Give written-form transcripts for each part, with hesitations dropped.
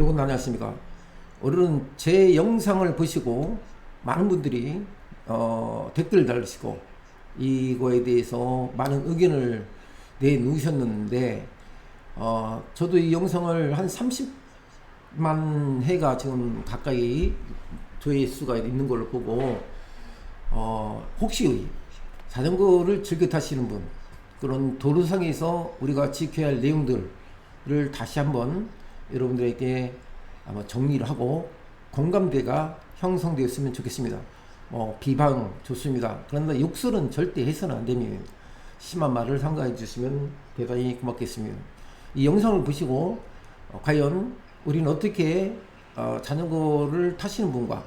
여러분 안녕하십니까. 오늘은 제 영상을 보시고 많은 분들이 댓글을 달으시고 이거에 대해서 많은 의견을 내놓으셨는데 저도 이 영상을 한 30만 회가 지금 가까이 조회수가 있는 걸로 보고 혹시 자전거를 즐겨 타시는 분, 그런 도로상에서 우리가 지켜야 할 내용들을 다시 한번 여러분들에게 아마 정리를 하고 공감대가 형성되었으면 좋겠습니다. 비방 좋습니다. 그런데 욕설은 절대 해서는 안 됩니다. 심한 말을 삼가해 주시면 대단히 고맙겠습니다. 이 영상을 보시고 과연 우리는 어떻게 자전거를 타시는 분과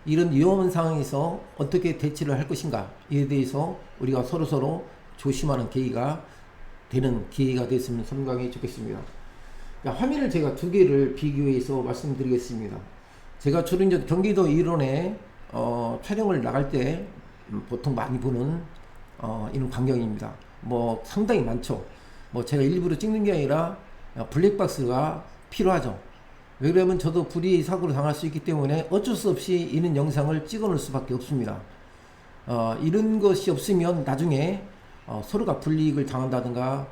이런 위험한 상황에서 어떻게 대처를 할 것인가에 대해서 우리가 서로 조심하는 계기가 되는 기회가 됐으면 상당히 좋겠습니다. 화면을 제가 두 개를 비교해서 말씀드리겠습니다. 제가 주로 이제 경기도 일원에 촬영을 나갈 때 보통 많이 보는 이런 광경입니다. 상당히 많죠. 제가 일부러 찍는 게 아니라 블랙박스가 필요하죠. 왜 그러면 저도 불의 사고를 당할 수 있기 때문에 어쩔 수 없이 이런 영상을 찍어 놓을 수밖에 없습니다. 이런 것이 없으면 나중에 서로가 불이익을 당한다든가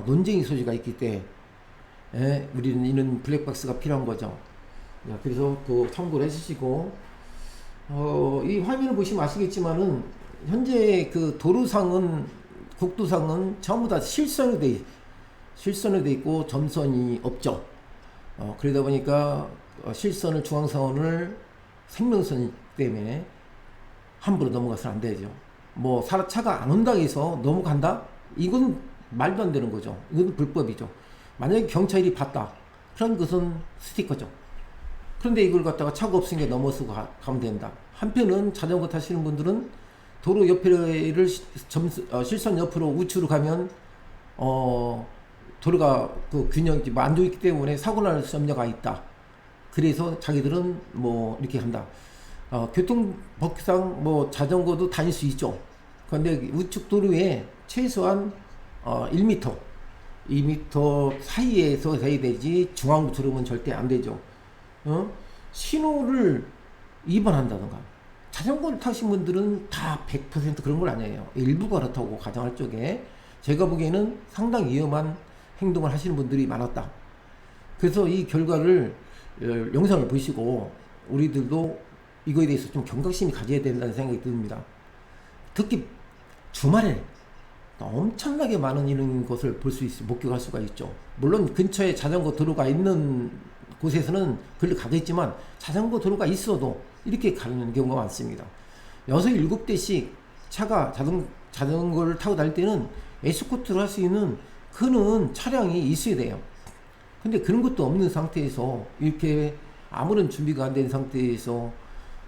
논쟁의 소지가 있기 때문에 우리는 이런 블랙박스가 필요한 거죠. 그래서 참고를 해주시고 이 화면을 보시면 아시겠지만은 현재 그 도로상은 국도상은 전부 다 실선으로 돼 있고 점선이 없죠. 그러다 보니까 실선을 중앙선을 생명선 때문에 함부로 넘어가서는 안 되죠. 차가 안 온다고 해서 넘어간다? 이건 말도 안 되는 거죠. 이건 불법이죠. 만약에 경찰이 봤다. 그런 것은 스티커죠. 그런데 이걸 갖다가 차가 없으니까 넘어서 가면 된다. 한편은 자전거 타시는 분들은 도로 옆에를 실선 옆으로 우측으로 가면 도로가 그 균형이 안 좋기 때문에 사고 날 염려가 있다. 그래서 자기들은 이렇게 한다. 교통법상 자전거도 다닐 수 있죠. 그런데 우측 도로에 최소한 1m 2m 사이에서 해야 되지 중앙으로 들어오면 절대 안 되죠. 신호를 위반한다던가. 자전거를 타신 분들은 다 100% 그런 건 아니에요. 일부가 그렇다고 가정할 적에 제가 보기에는 상당히 위험한 행동을 하시는 분들이 많았다. 그래서 이 결과를 영상을 보시고 우리들도 이거에 대해서 좀 경각심이 가져야 된다는 생각이 듭니다. 특히 주말에 엄청나게 많은 이런 것을 볼 수 있어, 목격할 수가 있죠. 물론 근처에 자전거 도로가 있는 곳에서는 그걸 가겠지만 자전거 도로가 있어도 이렇게 가는 경우가 많습니다. 6, 7대씩 차가 자전거를 타고 다닐 때는 에스코트를 할 수 있는 큰 차량이 있어야 돼요. 근데 그런 것도 없는 상태에서 이렇게 아무런 준비가 안 된 상태에서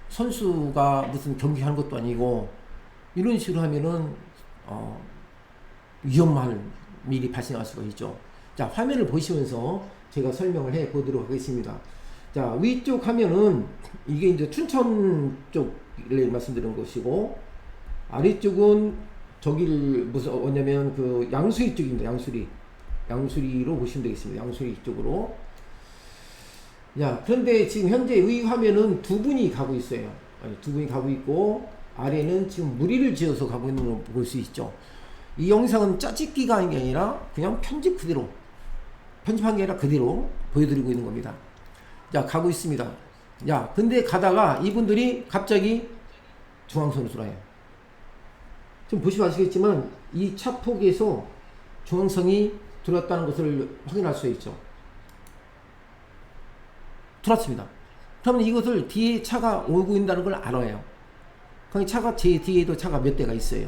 선수가 무슨 경기하는 것도 아니고 이런 식으로 하면은 위험한 일이 발생할 수가 있죠. 자, 화면을 보시면서 제가 설명을 해 보도록 하겠습니다. 자, 위쪽 화면은 이게 이제 춘천 쪽을 말씀드리는 것이고, 아래쪽은 저기를 뭐냐면 그 양수리 쪽입니다. 양수리로 보시면 되겠습니다. 양수리 쪽으로. 자, 그런데 지금 현재 위 화면은 두 분이 가고 있어요. 두 분이 가고 있고, 아래는 지금 무리를 지어서 가고 있는 걸 볼 수 있죠. 이 영상은 짜집기가 아닌 게 아니라 그냥 편집한 게 아니라 그대로 보여드리고 있는 겁니다. 자, 가고 있습니다. 야, 근데 가다가 이분들이 갑자기 중앙선으로 돌아요. 지금 보시면 아시겠지만 이 차폭에서 중앙선이 들어왔다는 것을 확인할 수 있죠. 들어왔습니다. 그러면 이것을 뒤에 차가 오고 있다는 걸 알아요. 그러니까 차가 제 뒤에도 차가 몇 대가 있어요.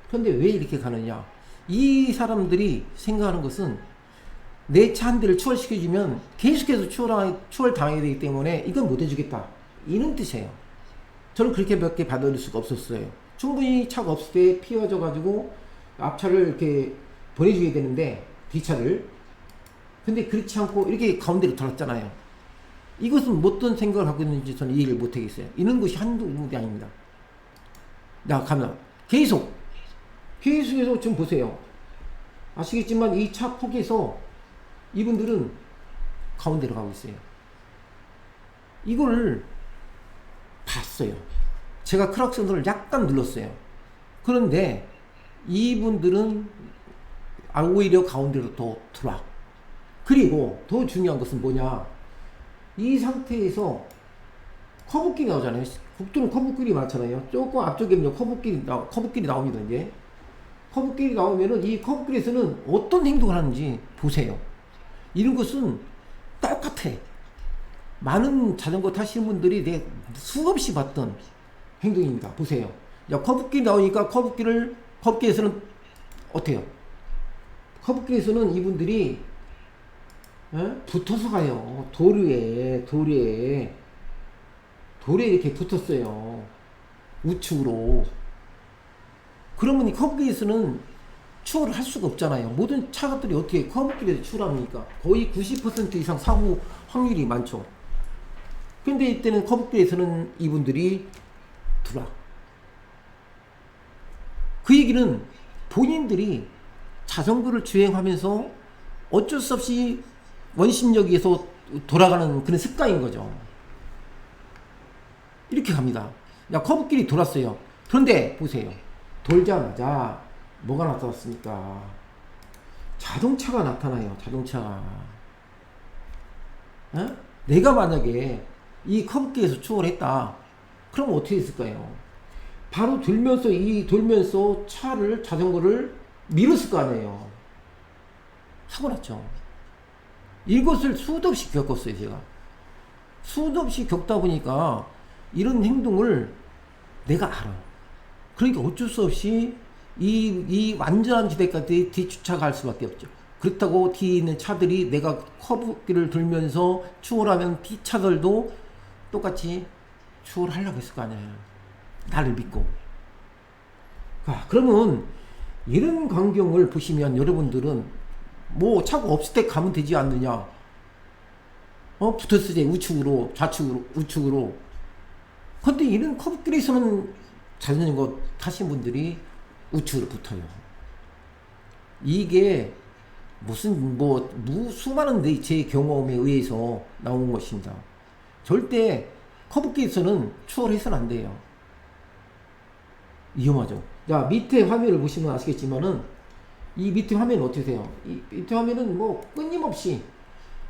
그런데 왜 이렇게 가느냐? 이 사람들이 생각하는 것은 내 차 한 대를 추월시켜주면 계속해서 추월당하게 되기 때문에 이건 못 해주겠다. 이런 뜻이에요. 저는 그렇게 몇 개 받아들일 수가 없었어요. 충분히 차가 없을 때 피해져가지고 앞차를 이렇게 보내줘야 되는데, 뒷차를. 근데 그렇지 않고 이렇게 가운데로 돌았잖아요. 이것은 어떤 생각을 하고 있는지 저는 이해를 못 하겠어요. 이런 것이 한두 군데 아닙니다. 자, 갑니다. 계속해서 좀 보세요. 아시겠지만 이 차 폭에서 이분들은 가운데로 가고 있어요. 이걸 봤어요. 제가 크락션을 약간 눌렀어요. 그런데 이분들은 오히려 가운데로 더 들어와. 그리고 더 중요한 것은 뭐냐, 이 상태에서 커브길이 나오잖아요. 국도는 커브길이 많잖아요. 조금 앞쪽에 있는 커브길이 나옵니다. 이제 커브길이 나오면은 이 커브길에서는 어떤 행동을 하는지 보세요. 이런 것은 똑같아. 많은 자전거 타시는 분들이 내 수없이 봤던 행동입니다. 보세요. 야, 커브길이 나오니까 커브길에서는 어때요? 커브길에서는 이분들이 붙어서 가요. 도리에 이렇게 붙었어요. 우측으로. 그러면 이 커브길에서는 추월을 할 수가 없잖아요. 모든 차들이 어떻게 커브길에서 추월합니까? 거의 90% 이상 사고 확률이 많죠. 근데 이때는 커브길에서는 이분들이 들어와. 그 얘기는 본인들이 자전거를 주행하면서 어쩔 수 없이 원심력에서 돌아가는 그런 습관인 거죠. 이렇게 갑니다. 야, 커브길이 돌았어요. 그런데 보세요. 돌자마자 뭐가 나타났습니까? 자동차가 나타나요. 자동차가. 내가 만약에 이 커브길에서 추월했다. 그럼 어떻게 했을까요? 바로 돌면서 자전거를 밀었을 거 아니에요. 사고 났죠. 이것을 수도 없이 겪었어요, 제가. 수도 없이 겪다 보니까 이런 행동을 내가 알아. 그러니까 어쩔 수 없이 이 완전한 지대까지 뒤쫓아갈 수밖에 없죠. 그렇다고 뒤에 있는 차들이 내가 커브길을 돌면서 추월하면 뒤차들도 똑같이 추월하려고 했을 거 아니에요. 나를 믿고. 그러면 이런 광경을 보시면 여러분들은 뭐 차가 없을 때 가면 되지 않느냐. 붙었을 때 우측으로, 좌측으로, 우측으로. 근데 이런 커브길에서는 자전거 타신 분들이 우측으로 붙어요. 이게 수많은 제 경험에 의해서 나온 것입니다. 절대 커브길에서는 추월해서는 안 돼요. 위험하죠. 자, 밑에 화면을 보시면 아시겠지만은, 이 밑에 화면은 어떻게 돼요? 이 밑에 화면은 끊임없이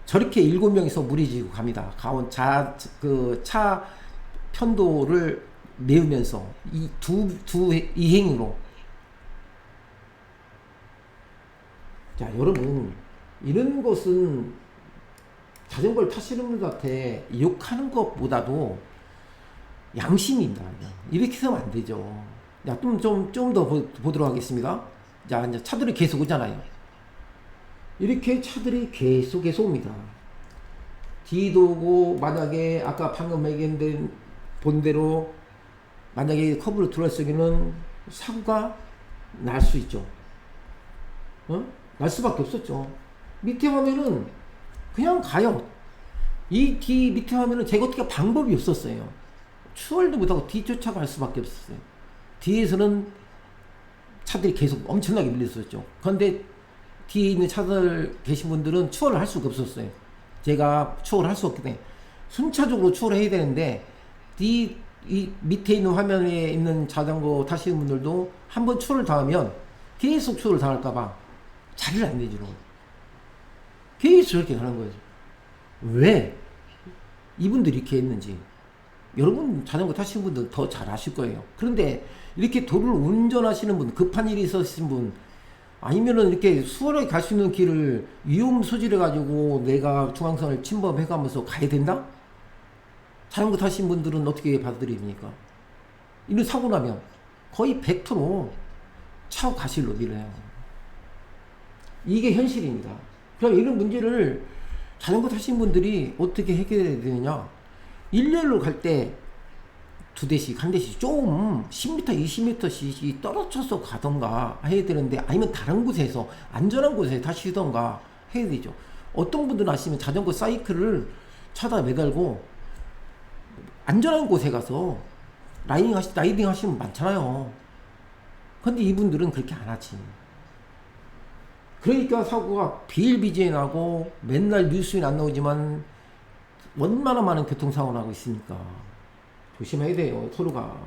저렇게 7명이서 무리지고 갑니다. 차 편도를 메우면서 이 행위로. 자, 여러분, 이런 것은 자전거를 타시는 분들한테 욕하는 것보다도 양심입니다. 이렇게 해서는 안 되죠. 자, 좀 더 보도록 하겠습니다. 자, 이제 차들이 계속 오잖아요. 이렇게 차들이 계속 옵니다. 뒤도 오고, 만약에 아까 방금 본 대로 만약에 커브를 들어왔으면 사고가 날 수 있죠. 날 수밖에 없었죠. 밑에 화면은 그냥 가요. 이 뒤 밑에 화면은 제가 어떻게 방법이 없었어요. 추월도 못하고 뒤쫓아갈 수밖에 없었어요. 뒤에서는 차들이 계속 엄청나게 밀렸었죠. 그런데 뒤에 있는 차들 계신 분들은 추월을 할 수가 없었어요. 제가 추월을 할 수 없기 때문에 순차적으로 추월을 해야 되는데, 이 밑에 있는 화면에 있는 자전거 타시는 분들도 한번 추월을 당하면 계속 추월을 당할까봐 자리를 안 내주는 거예요. 계속 저렇게 가는 거예요. 왜 이분들이 이렇게 했는지 여러분 자전거 타시는 분들 더 잘 아실 거예요. 그런데 이렇게 도로를 운전하시는 분, 급한 일이 있으신 분, 아니면은 이렇게 수월하게 갈 수 있는 길을 위험 소지를 가지고 내가 중앙선을 침범해가면서 가야 된다? 자전거 타신 분들은 어떻게 받아들입니까? 이런 사고 나면 거의 100% 차고 가실로 밀어요. 이게 현실입니다. 그럼 이런 문제를 자전거 타신 분들이 어떻게 해결해야 되느냐? 일렬로 갈 때 두 대씩, 한 대씩 좀 10m, 20m씩 떨어져서 가던가 해야 되는데, 아니면 다른 곳에서 안전한 곳에 타시던가 해야 되죠. 어떤 분들은 아시면 자전거 사이클을 차다 매달고 안전한 곳에 가서 라이딩 하시는 분 많잖아요. 근데 이분들은 그렇게 안 하지. 그러니까 사고가 비일비재하고 맨날 뉴스에 안 나오지만 얼마나 많은 교통사고가 나고 있으니까 조심해야 돼요, 서로가.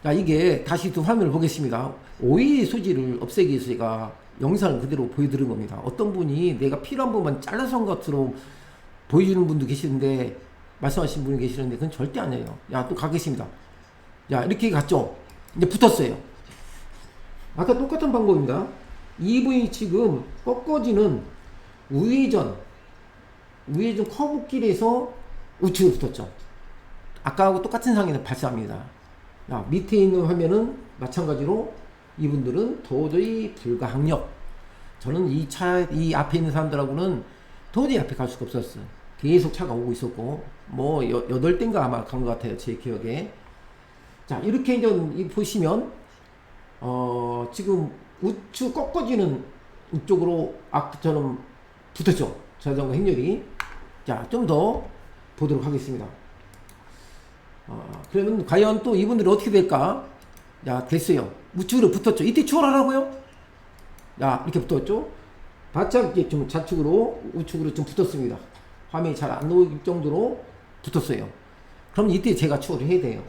자, 이게 다시 또 화면을 보겠습니다. 오해의 소지를 없애기 위해서 제가 영상을 그대로 보여드린 겁니다. 어떤 분이 내가 필요한 부분만 잘라서 한 것으로 보여주는 분도 계시는데, 말씀하신 분이 계시는데, 그건 절대 아니에요. 야, 또 가겠습니다. 야, 이렇게 갔죠? 이제 붙었어요. 아까 똑같은 방법입니다. 이분이 지금 꺾어지는 우회전 커브길에서 우측으로 붙었죠. 아까하고 똑같은 상황이 발생합니다. 야, 밑에 있는 화면은 마찬가지로 이분들은 도저히 불가항력. 저는 이 앞에 있는 사람들하고는 도저히 앞에 갈 수가 없었어요. 계속 차가 오고 있었고, 뭐, 8대인가 아마 간 것 같아요, 제 기억에. 자, 이렇게 이제 보시면, 지금 우측 꺾어지는 이쪽으로 아까처럼 붙었죠. 자전거 행렬이. 자, 좀 더 보도록 하겠습니다. 그러면 과연 또 이분들이 어떻게 될까? 야, 됐어요. 우측으로 붙었죠. 이때 추월하라고요? 야, 이렇게 붙었죠. 바짝 이렇게 좀 좌측으로, 우측으로 좀 붙었습니다. 화면이 잘 안 나올 정도로 붙었어요. 그럼 이때 제가 추월을 해야 돼요.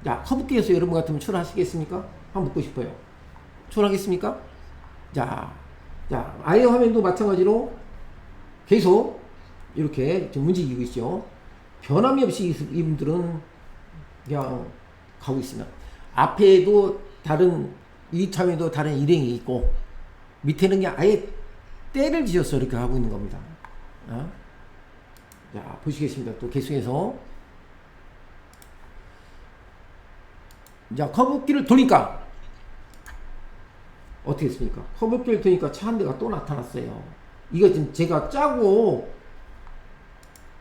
야, 커브길에서 여러분 같으면 추월하시겠습니까? 한번 묻고 싶어요. 추월하겠습니까? 자, 아예 화면도 마찬가지로 계속 이렇게 좀 움직이고 있죠. 변함이 없이 이분들은 그냥 가고 있습니다. 앞에도 이 차에도 다른 일행이 있고, 밑에는 그냥 아예 때를 지어서 이렇게 하고 있는 겁니다. 자, 보시겠습니다. 또 계속해서. 자, 커브길을 도니까 어떻게 했습니까? 커브길을 도니까 차 한 대가 또 나타났어요. 이거 지금 제가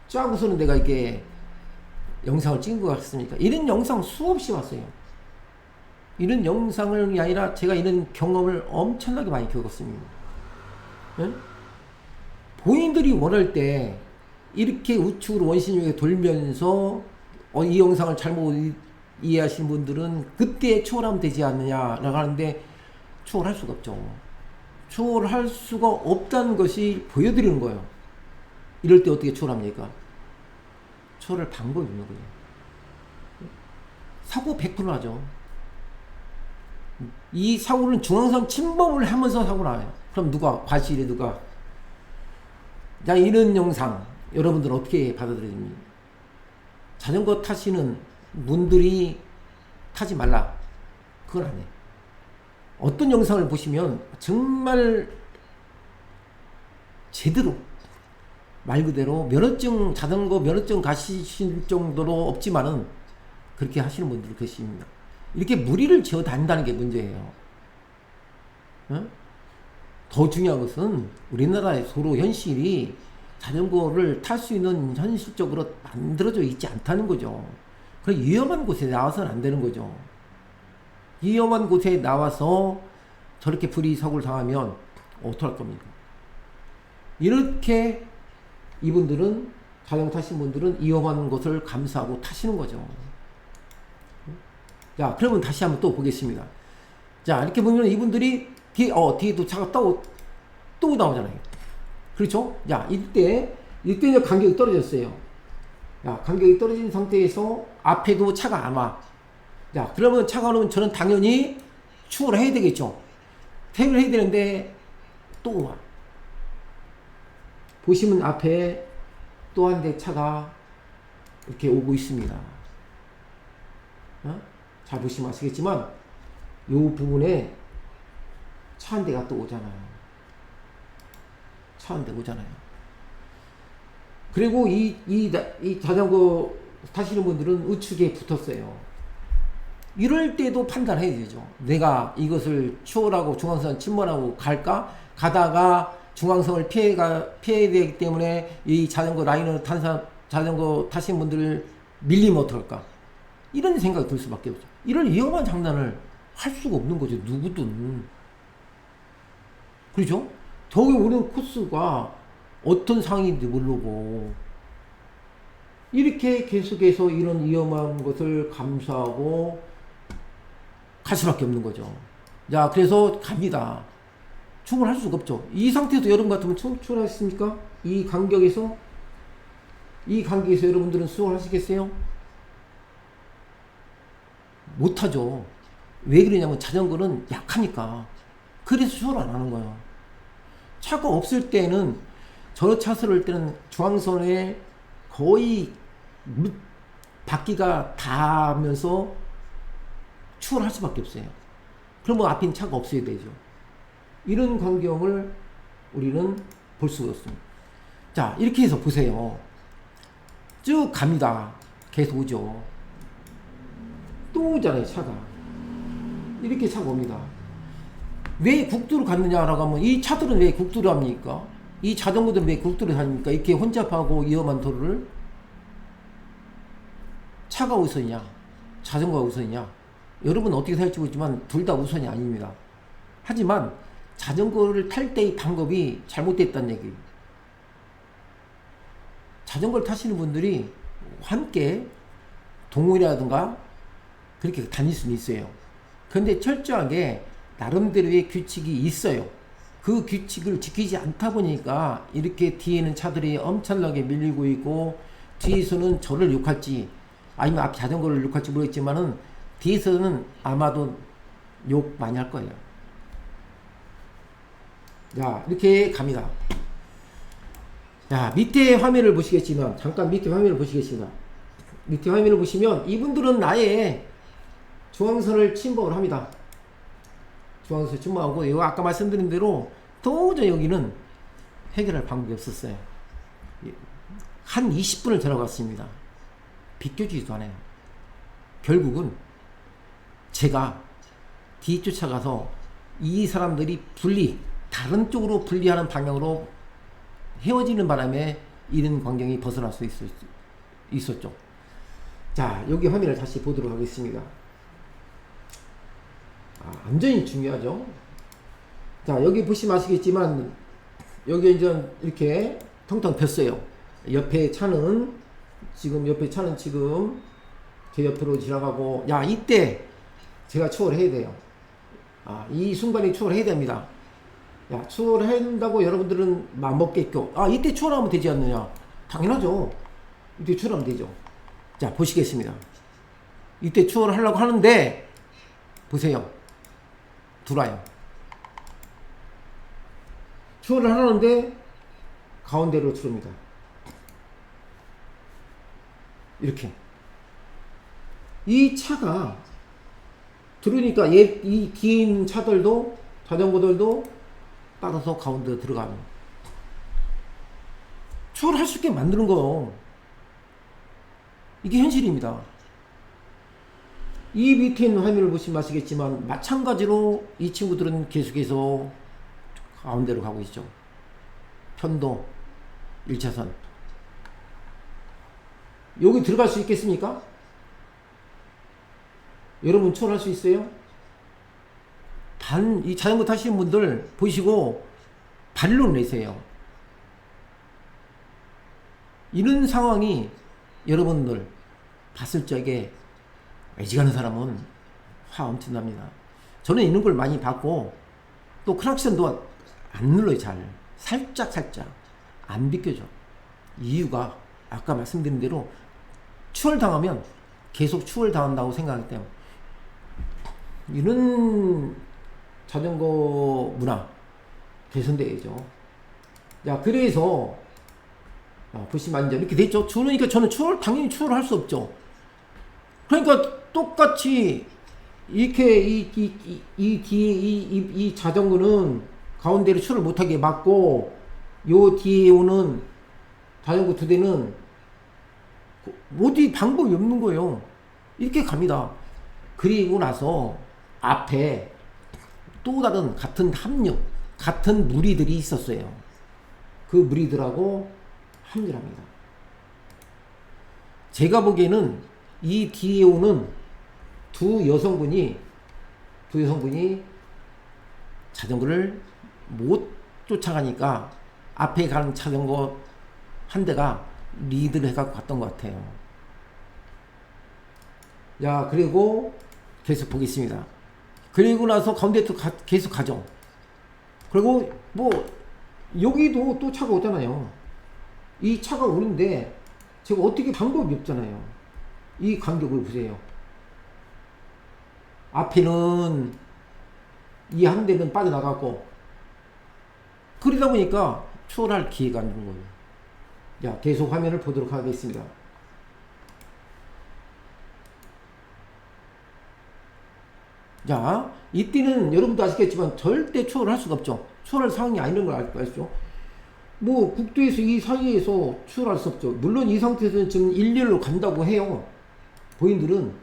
짜고서는 내가 이렇게 영상을 찍은 것 같습니까? 이런 영상 수없이 왔어요. 이런 영상이 아니라 제가 이런 경험을 엄청나게 많이 겪었습니다. 응? 본인들이 원할 때 이렇게 우측으로 원심력에 돌면서 이 영상을 잘못 이해하신 분들은 그때 추월하면 되지 않느냐라고 하는데, 추월할 수가 없죠. 추월할 수가 없다는 것이 보여드리는 거예요. 이럴 때 어떻게 추월합니까? 추월할 방법이 있는 거예요. 사고 100% 나죠. 이 사고는 중앙선 침범을 하면서 사고 나요. 그럼 과실이 누가? 자, 이런 영상 여러분들 어떻게 받아들여집니까? 자전거 타시는 분들이 타지 말라, 그건 아니에요. 어떤 영상을 보시면 정말 제대로 말 그대로 자전거 면허증 가시실 정도로 없지만은 그렇게 하시는 분들이 계십니다. 이렇게 무리를 지어 다닌다는 게 문제예요. 어? 더 중요한 것은 우리나라의 도로 현실이 자전거를 탈 수 있는 현실적으로 만들어져 있지 않다는 거죠. 그 위험한 곳에 나와서는 안 되는 거죠. 위험한 곳에 나와서 저렇게 불의사고를 당하면 어떡할 겁니까? 이렇게 이분들은, 자전거 타신 분들은 위험한 것을 감수하고 타시는 거죠. 자, 그러면 다시 한번 또 보겠습니다. 자, 이렇게 보면 이분들이 뒤에도 차가 또 나오잖아요. 그렇죠? 자, 이때 간격이 떨어졌어요. 자, 간격이 떨어진 상태에서 앞에도 차가 안 와. 자, 그러면 차가 오면 저는 당연히 추월을 해야 되겠죠. 퇴근을 해야 되는데 또 와. 보시면 앞에 또 한 대 차가 이렇게 오고 있습니다. 잘 보시면 아시겠지만 이 부분에 차 한 대가 또 오잖아요. 차 한 대 오잖아요. 그리고 이 자전거 타시는 분들은 우측에 붙었어요. 이럴 때도 판단해야 되죠. 내가 이것을 추월하고 중앙선 침범하고 갈까? 가다가 중앙선을 피해야 되기 때문에 이 자전거 라인을 자전거 타신 분들을 밀리면 어떡할까? 이런 생각이 들 수밖에 없죠. 이런 위험한 장난을 할 수가 없는 거죠. 누구든. 그렇죠? 저기 오는 코스가 어떤 상황인지 모르고 이렇게 계속해서 이런 위험한 것을 감수하고 갈 수밖에 없는 거죠. 자, 그래서 갑니다. 충분할 수가 없죠. 이 상태에서 여러분 같으면 충분하겠습니까? 이 간격에서 이 관계에서 여러분들은 수긍을 하시겠어요? 못하죠. 왜 그러냐면 자전거는 약하니까. 그래서 수긍을 안 하는 거예요. 차가 없을 때는 저 차선을 때는 중앙선에 거의 바퀴가 닿으면서 추월할 수밖에 없어요. 그러면 앞에 차가 없어야 되죠. 이런 광경을 우리는 볼 수가 없습니다. 자, 이렇게 해서 보세요. 쭉 갑니다. 계속 오죠. 또 오잖아요, 차가. 이렇게 차가 옵니다. 왜 국도로 갔느냐라고 하면 이 차들은 왜 국도로 합니까? 이 자전거들은 왜 국도로 다닙니까? 이렇게 혼잡하고 위험한 도로를. 차가 우선이냐 자전거가 우선이냐, 여러분 어떻게 생각할지 모르지만 둘 다 우선이 아닙니다. 하지만 자전거를 탈 때의 방법이 잘못됐다는 얘기예요. 자전거를 타시는 분들이 함께 동호회라든가 그렇게 다닐 수는 있어요. 그런데 철저하게 나름대로의 규칙이 있어요. 그 규칙을 지키지 않다 보니까 이렇게 뒤에는 차들이 엄청나게 밀리고 있고, 뒤에서는 저를 욕할지 아니면 앞 자전거를 욕할지 모르겠지만은 뒤에서는 아마도 욕 많이 할 거예요. 자, 이렇게 갑니다. 자, 밑에 화면을 보시겠지만, 잠깐 밑에 화면을 보시겠습니다. 밑에 화면을 보시면 이분들은 나의 중앙선을 침범을 합니다. 중앙선 침범하고, 이거 아까 말씀드린 대로 도저히 여기는 해결할 방법이 없었어요. 한 20분을 들어갔습니다. 비켜주지도 않아요. 결국은 제가 뒤쫓아가서 이 사람들이 다른 쪽으로 분리하는 방향으로 헤어지는 바람에 이런 광경이 벗어날 수 있었죠. 자, 여기 화면을 다시 보도록 하겠습니다. 안전이 중요하죠. 자, 여기 보시면 아시겠지만 여기 이제 이렇게 텅텅 폈어요. 옆에 차는 지금 제 옆으로 지나가고, 야, 이때 제가 추월을 해야 돼요. 이 순간에 추월을 해야 됩니다. 야, 추월을 해야 된다고 여러분들은 마음먹겠고, 이때 추월하면 되지 않느냐? 당연하죠. 이때 추월하면 되죠. 자, 보시겠습니다. 이때 추월을 하려고 하는데 보세요. 들어와요. 추월을 하는데 가운데로 들어옵니다. 이렇게 이 차가 들으니까 이 뒤에 있는 차들도 자전거들도 따라서 가운데 들어가면 추월할 수 있게 만드는 거예요. 이게 현실입니다. 이 밑에 있는 화면을 보시면 아시겠지만 마찬가지로 이 친구들은 계속해서 가운데로 가고 있죠. 편도 1차선. 여기 들어갈 수 있겠습니까? 여러분 추월할 수 있어요? 이 자전거 타시는 분들 보시고 발로 내세요. 이런 상황이 여러분들 봤을 적에 애지간한 사람은 화 엄청 납니다. 저는 이런 걸 많이 봤고, 또 크락션도 안 눌러요. 살짝 안 비켜줘. 이유가 아까 말씀드린 대로 추월당하면 계속 추월당한다고 생각하기 때문에. 이런 자전거 문화 개선돼야죠. 자, 그래서 보시면 이제 이렇게 됐죠. 그러니까 저는 당연히 추월을 할 수 없죠. 그러니까 똑같이 이렇게 이 뒤에 이 자전거는 가운데로 추월을 못하게 막고, 요 뒤에 오는 자전거 두 대는 어디 방법이 없는 거예요. 이렇게 갑니다. 그리고 나서 앞에 또 다른 같은 무리들이 있었어요. 그 무리들하고 합류를 합니다. 제가 보기에는 이 뒤에 오는 두 여성분이 자전거를 못 쫓아가니까 앞에 가는 자전거 한 대가 리드를 해갖고 갔던 것 같아요. 자, 그리고 계속 보겠습니다. 그리고 나서 가운데 또 계속 가죠. 그리고 여기도 또 차가 오잖아요. 이 차가 오는데 제가 어떻게 방법이 없잖아요. 이 간격을 보세요. 앞에는 이 한 대는 빠져나갔고, 그러다 보니까 추월할 기회가 안 주는 거예요. 자, 계속 화면을 보도록 하겠습니다. 자, 이때는 여러분도 아시겠지만 절대 추월할 수가 없죠. 추월할 상황이 아닌 걸 아시죠? 뭐 국도에서 이 사이에서 추월할 수 없죠. 물론 이 상태에서는 지금 일렬로 간다고 해요. 본인들은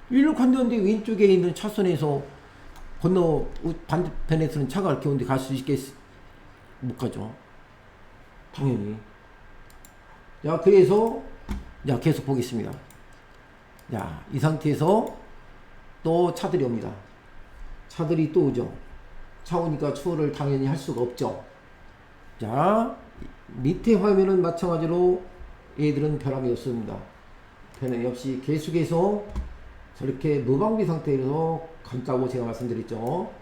일렬로 간다는데 왼쪽에 있는 차선에서 건너 반대편에서는 차가 이렇게 오는데 갈 수 있겠? 못 가죠. 당연히. 자, 그래서 자, 계속 보겠습니다. 자, 이 상태에서 또 차들이 옵니다. 차들이 또 오죠. 차 오니까 추월을 당연히 할 수가 없죠. 자, 밑에 화면은 마찬가지로 얘들은 변함이 없습니다. 변함이 없이 계속해서 저렇게 무방비 상태에서 간다고 제가 말씀드렸죠.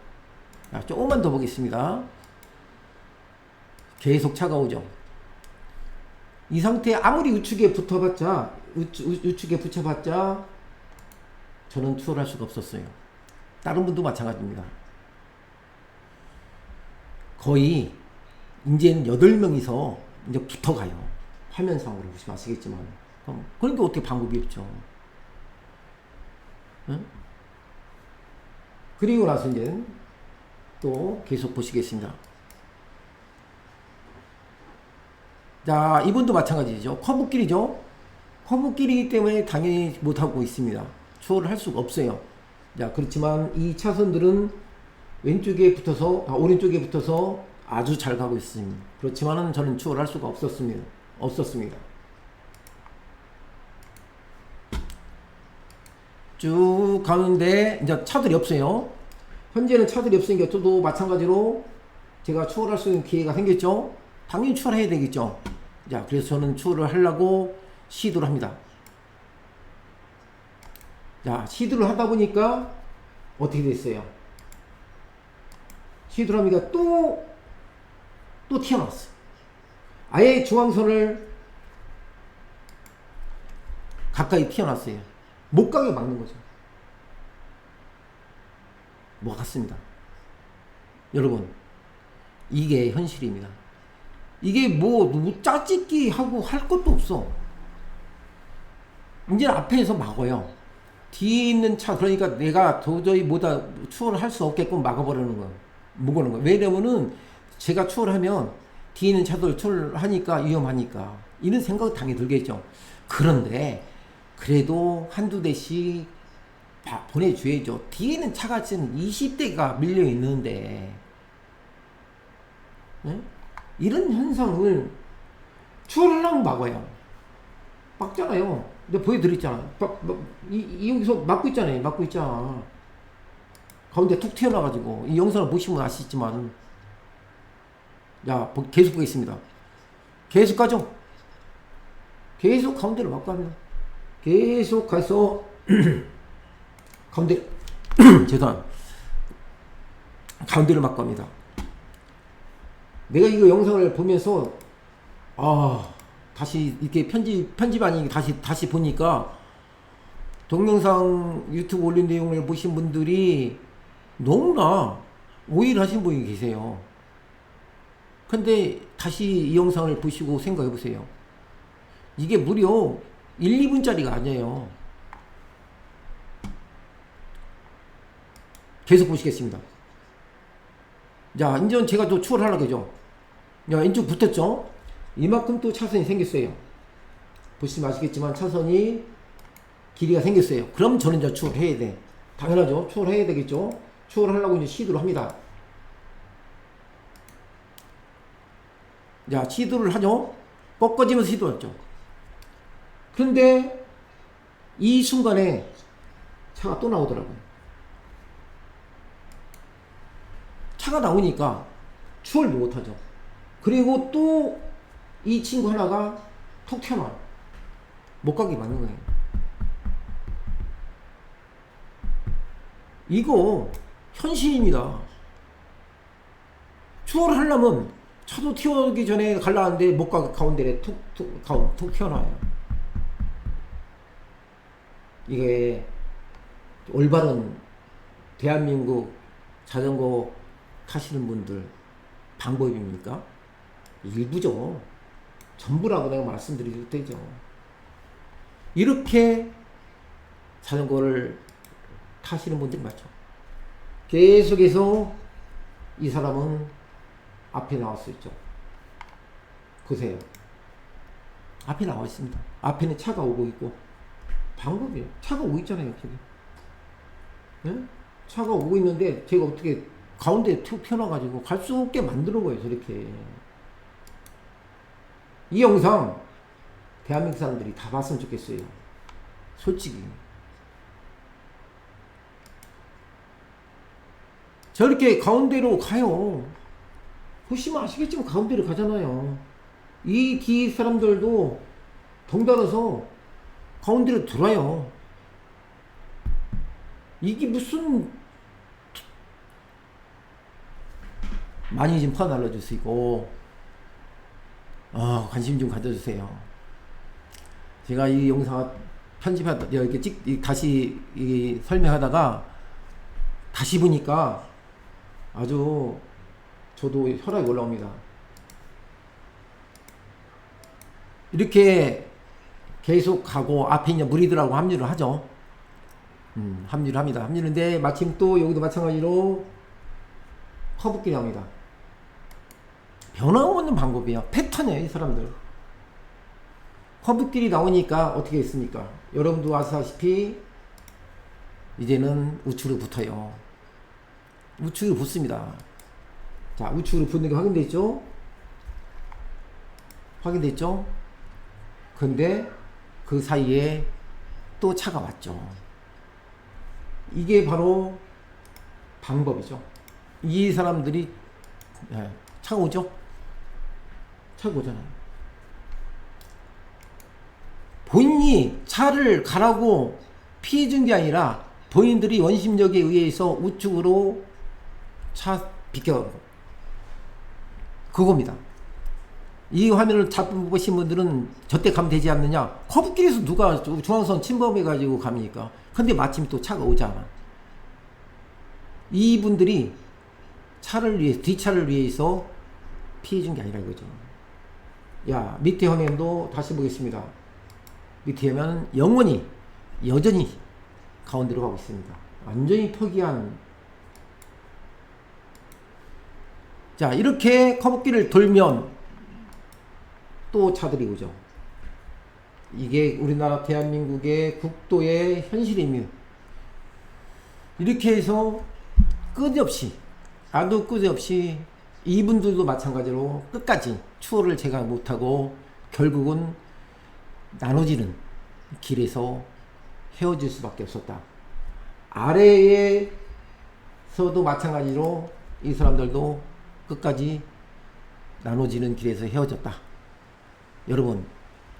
자, 조금만 더 보겠습니다. 계속 차가 오죠. 이 상태에 아무리 우측에 붙어봤자, 우측에 붙여봤자 저는 추월할 수가 없었어요. 다른 분도 마찬가지입니다. 거의 이제는 8명이서 이제 붙어가요. 화면상으로 보시면 아시겠지만. 그런데 어떻게 방법이 없죠. 응? 그리고 나서 이제 또 계속 보시겠습니다. 자, 이분도 마찬가지죠. 커브길이죠. 커브길이기 때문에 당연히 못하고 있습니다. 추월을 할 수가 없어요. 자, 그렇지만 이 차선들은 왼쪽에 붙어서, 오른쪽에 붙어서 아주 잘 가고 있습니다. 그렇지만은 저는 추월할 수가 없었습니다. 쭉 가는데 이제 차들이 없어요. 현재는 차들이 없으니까 저도 마찬가지로 제가 추월할 수 있는 기회가 생겼죠. 당연히 추월해야 되겠죠. 자, 그래서 저는 추월을 하려고 시도를 합니다. 자, 시도를 하다 보니까 어떻게 됐어요? 시도를 하니까 또 튀어나왔어요. 아예 중앙선을 가까이 튀어나왔어요. 못 가게 막는 거죠. 못 갔습니다. 여러분, 이게 현실입니다. 이게 뭐 짜집기 하고 할 것도 없어. 이제 앞에서 막아요. 뒤에 있는 차, 그러니까 내가 도저히 추월을 할 수 없게끔 막아버리는 거예요. 먹는 거예요. 왜냐면은 제가 추월하면 뒤에 있는 차들 추월하니까 위험하니까 이런 생각이 당연히 들겠죠. 그런데 그래도 한두 대씩 보내줘야죠. 뒤에 있는 차가 지금 20대가 밀려 있는데, 네? 이런 현상을 추월하려면 막아요. 막잖아요. 내가 보여드렸잖아. 여기서 막고 있잖아요. 막고 있잖아. 가운데 툭 튀어나와가지고. 이 영상을 보시면 아시지만. 자, 계속 보겠습니다. 계속 가죠. 계속 가운데를 막고 합니다. 계속 가서, 가운데, 죄송합니다. 가운데를 막고 합니다. 내가 이거 영상을 보면서, 다시 이렇게 편집 아니 다시 보니까 동영상 유튜브 올린 내용을 보신 분들이 너무나 오해를 하신 분이 계세요. 근데 다시 이 영상을 보시고 생각해 보세요. 이게 무려 1, 2분짜리가 아니에요. 계속 보시겠습니다. 자, 이제 제가 또 추월하려고 하죠. 야, 왼쪽 붙었죠? 이만큼 또 차선이 생겼어요. 보시면 아시겠지만 차선이 길이가 생겼어요. 그럼 저는 이제 추월해야 돼. 당연하죠. 추월해야 되겠죠. 추월하려고 이제 시도를 합니다. 자, 시도를 하죠. 꺾어지면서 시도했죠. 그런데 이 순간에 차가 또 나오더라고요. 차가 나오니까 추월도 못하죠. 그리고 또 이 친구 하나가 톡 튀어나와요. 못 가게 막는 거예요. 이거 현실입니다. 추월을 하려면 차도 튀어오기 전에 갈라는데 목과 가운데에 툭 튀어나와요. 이게 올바른 대한민국 자전거 타시는 분들 방법입니까? 일부죠. 전부라고 내가 말씀드리도 되죠. 이렇게 자전거를 타시는 분들이 많죠. 계속해서 이 사람은 앞에 나올 수 있죠. 보세요. 앞에 나와 있습니다. 앞에는 차가 오고 있고, 방법이에요. 차가 오고 있잖아요, 저기. 네? 차가 오고 있는데 제가 어떻게 가운데에 툭 펴놔가지고 갈 수 없게 만드는 거예요, 저렇게. 이 영상 대한민국 사람들이 다 봤으면 좋겠어요. 솔직히. 저렇게 가운데로 가요. 보시면 아시겠지만 가운데로 가잖아요. 이 뒤 사람들도 덩달아서 가운데로 들어와요. 이게 무슨, 많이 좀 퍼날려주시고 관심 좀 가져주세요. 제가 이 영상 편집하다 이렇게 다시 설명하다가 다시 보니까 아주 저도 혈압이 올라옵니다. 이렇게 계속 가고 앞에 있는 무리들하고 합류를 하죠. 합류를 합니다. 합류는데 마침 또 여기도 마찬가지로 커브길이 나옵니다. 변함없는 방법이에요. 패턴이에요, 이 사람들. 커브길이 나오니까 어떻게 했습니까? 여러분도 아시다시피 이제는 우측으로 붙어요. 우측으로 붙습니다. 자, 우측으로 붙는 게 확인됐죠? 확인됐죠? 근데 그 사이에 또 차가 왔죠. 이게 바로 방법이죠. 이 사람들이 차가 오죠? 차가 오잖아요. 본인이 차를 가라고 피해준 게 아니라 본인들이 원심력에 의해서 우측으로 차 비켜가는 거. 그겁니다. 이 화면을 잡으신 분들은 저때 가면 되지 않느냐? 커브길에서 누가 중앙선 침범해가지고 갑니까? 근데 마침 또 차가 오잖아. 이분들이 차를 위해, 뒷차를 위해서 피해준 게 아니라 이거죠. 야, 밑에 화면도 다시 보겠습니다. 밑에 화면은 여전히 가운데로 가고 있습니다. 완전히 포기한. 자, 이렇게 커브길을 돌면 또 차들이 오죠. 이게 우리나라 대한민국의 국도의 현실입니다. 이렇게 해서 아주 끝없이 이분들도 마찬가지로 끝까지 추월을 제가 못하고 결국은 나눠지는 길에서 헤어질 수밖에 없었다. 아래에서도 마찬가지로 이 사람들도 끝까지 나눠지는 길에서 헤어졌다. 여러분,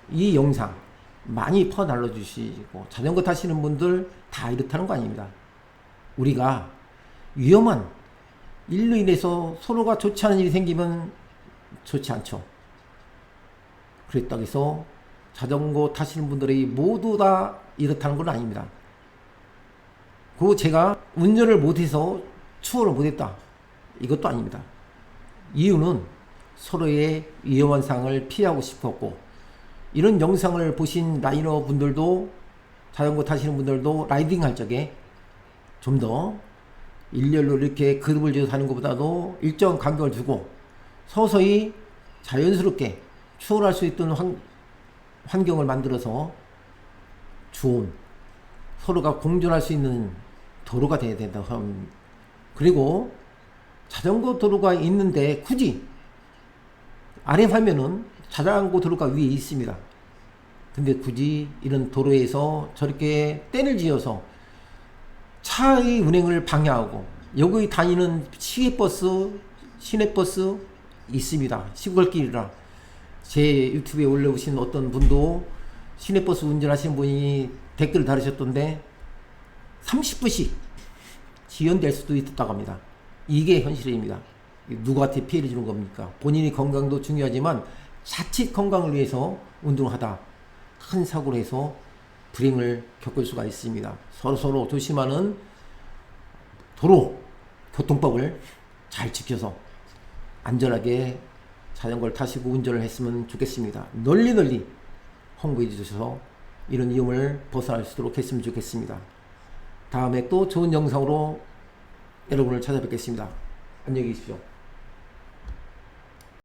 이 영상 많이 퍼날려 주시고 자전거 타시는 분들 다 이렇다는 거 아닙니다. 우리가 위험한 일로 인해서 서로가 좋지 않은 일이 생기면 좋지 않죠. 그랬다고 해서 자전거 타시는 분들이 모두 다 이렇다는 건 아닙니다. 그리고 제가 운전을 못해서 추월을 못했다, 이것도 아닙니다. 이유는 서로의 위험한 상황을 피하고 싶었고, 이런 영상을 보신 라이너 분들도, 자전거 타시는 분들도 라이딩 할 적에 좀 더 일렬로 이렇게 그룹을 지어서 하는 것보다도 일정 간격을 두고 서서히 자연스럽게 추월할 수 있던 환경을 만들어서 좋은, 서로가 공존할 수 있는 도로가 돼야 된다. 그리고 자전거 도로가 있는데 굳이 아래 화면은 자전거 도로가 위에 있습니다. 근데 굳이 이런 도로에서 저렇게 땐을 지어서 차의 운행을 방해하고, 여기 다니는 시내버스 있습니다. 시골길이라. 제 유튜브에 올려오신 어떤 분도 시내버스 운전하시는 분이 댓글을 달으셨던데 30분씩 지연될 수도 있다고 합니다. 이게 현실입니다. 누구한테 피해를 주는 겁니까? 본인이 건강도 중요하지만 자칫 건강을 위해서 운동을 하다 큰 사고를 해서 불행을 겪을 수가 있습니다. 서로 조심하는 도로 교통법을 잘 지켜서 안전하게 자전거를 타시고 운전을 했으면 좋겠습니다. 널리 홍보해 주셔서 이런 위험을 벗어날 수 있도록 했으면 좋겠습니다. 다음에 또 좋은 영상으로 여러분을 찾아뵙겠습니다. 안녕히 계십시오.